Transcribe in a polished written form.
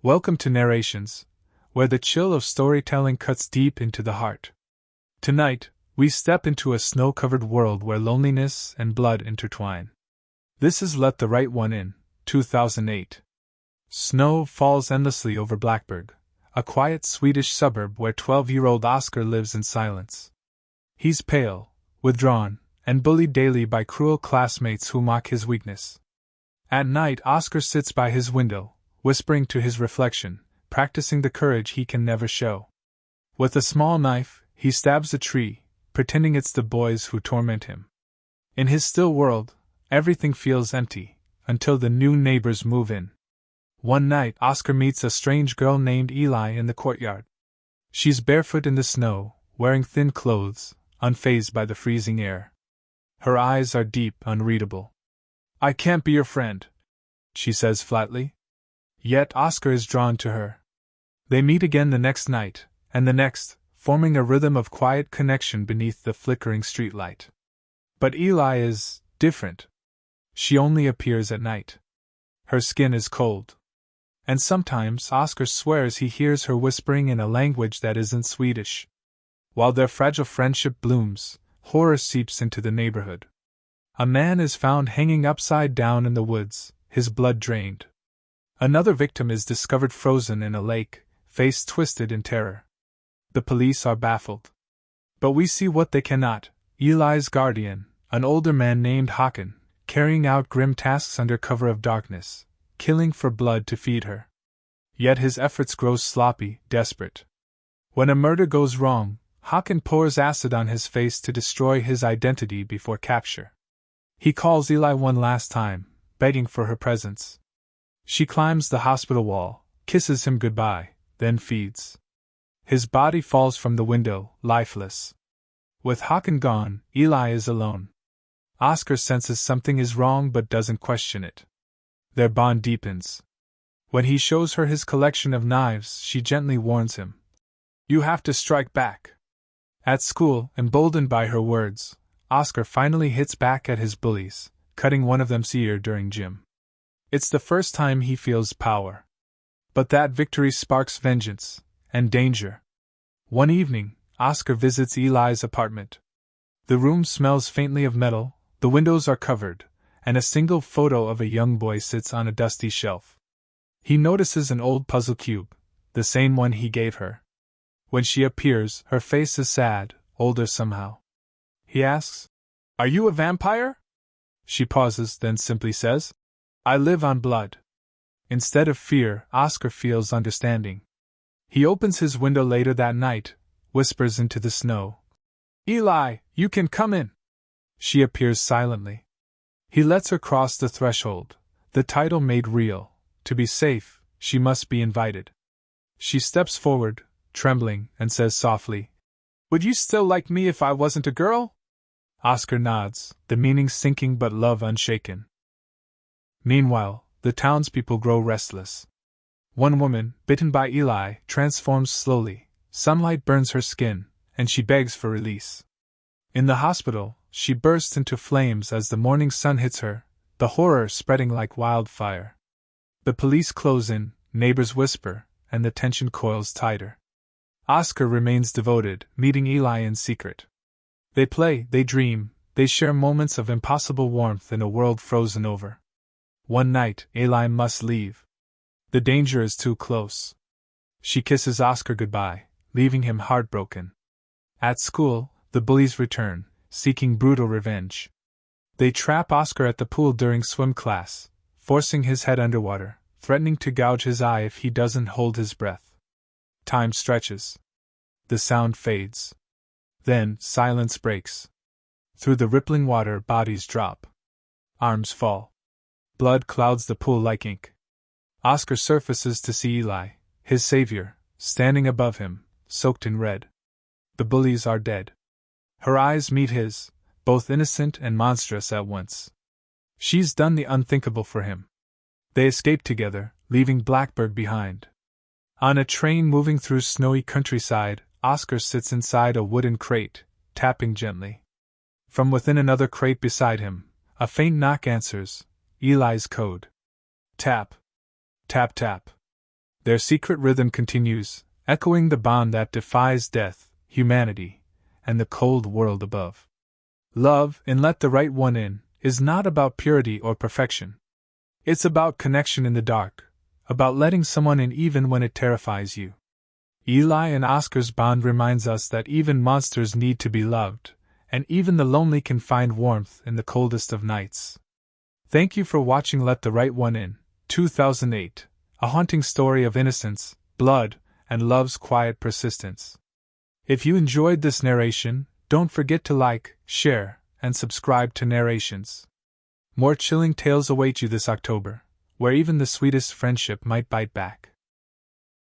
Welcome to Narrations, where the chill of storytelling cuts deep into the heart. Tonight, we step into a snow-covered world where loneliness and blood intertwine. This is Let the Right One In, 2008. Snow falls endlessly over Blackberg, a quiet Swedish suburb where 12-year-old Oscar lives in silence. He's pale, withdrawn, and bullied daily by cruel classmates who mock his weakness. At night, Oscar sits by his window, whispering to his reflection, practicing the courage he can never show. With a small knife, he stabs a tree, pretending it's the boys who torment him. In his still world, everything feels empty, until the new neighbors move in. One night, Oscar meets a strange girl named Eli in the courtyard. She's barefoot in the snow, wearing thin clothes, unfazed by the freezing air. Her eyes are deep, unreadable. "I can't be your friend," she says flatly. Yet Oscar is drawn to her. They meet again the next night, and the next, forming a rhythm of quiet connection beneath the flickering streetlight. But Eli is different. She only appears at night. Her skin is cold. And sometimes Oscar swears he hears her whispering in a language that isn't Swedish. While their fragile friendship blooms, horror seeps into the neighborhood. A man is found hanging upside down in the woods, his blood drained. Another victim is discovered frozen in a lake, face twisted in terror. The police are baffled. But we see what they cannot: Eli's guardian, an older man named Håkan, carrying out grim tasks under cover of darkness, killing for blood to feed her. Yet his efforts grow sloppy, desperate. When a murder goes wrong, Håkan pours acid on his face to destroy his identity before capture. He calls Eli one last time, begging for her presence. She climbs the hospital wall, kisses him goodbye, then feeds. His body falls from the window, lifeless. With Håkan gone, Eli is alone. Oscar senses something is wrong but doesn't question it. Their bond deepens. When he shows her his collection of knives, she gently warns him. "You have to strike back." At school, emboldened by her words, Oscar finally hits back at his bullies, cutting one of them's ear during gym. It's the first time he feels power. But that victory sparks vengeance and danger. One evening, Oscar visits Eli's apartment. The room smells faintly of metal, the windows are covered, and a single photo of a young boy sits on a dusty shelf. He notices an old puzzle cube, the same one he gave her. When she appears, her face is sad, older somehow. He asks, "Are you a vampire?" She pauses, then simply says, "I live on blood." Instead of fear, Oscar feels understanding. He opens his window later that night, whispers into the snow, "Eli, you can come in." She appears silently. He lets her cross the threshold, the title made real. To be safe, she must be invited. She steps forward, trembling, and says softly, "Would you still like me if I wasn't a girl?" Oscar nods, the meaning sinking but love unshaken. Meanwhile, the townspeople grow restless. One woman, bitten by Eli, transforms slowly. Sunlight burns her skin, and she begs for release. In the hospital, she bursts into flames as the morning sun hits her, the horror spreading like wildfire. The police close in, neighbors whisper, and the tension coils tighter. Oscar remains devoted, meeting Eli in secret. They play, they dream, they share moments of impossible warmth in a world frozen over. One night, Eli must leave. The danger is too close. She kisses Oscar goodbye, leaving him heartbroken. At school, the bullies return, seeking brutal revenge. They trap Oscar at the pool during swim class, forcing his head underwater, threatening to gouge his eye if he doesn't hold his breath. Time stretches. The sound fades. Then, silence breaks. Through the rippling water, bodies drop. Arms fall. Blood clouds the pool like ink. Oscar surfaces to see Eli, his savior, standing above him, soaked in red. The bullies are dead. Her eyes meet his, both innocent and monstrous at once. She's done the unthinkable for him. They escape together, leaving Blackberg behind. On a train moving through snowy countryside, Oscar sits inside a wooden crate, tapping gently. From within another crate beside him, a faint knock answers, Eli's code. Tap. Tap tap. Their secret rhythm continues, echoing the bond that defies death, humanity, and the cold world above. Love, in Let the Right One In, is not about purity or perfection. It's about connection in the dark, about letting someone in even when it terrifies you. Eli and Oscar's bond reminds us that even monsters need to be loved, and even the lonely can find warmth in the coldest of nights. Thank you for watching Let the Right One In, 2008, a haunting story of innocence, blood, and love's quiet persistence. If you enjoyed this narration, don't forget to like, share, and subscribe to Narrations. More chilling tales await you this October, where even the sweetest friendship might bite back.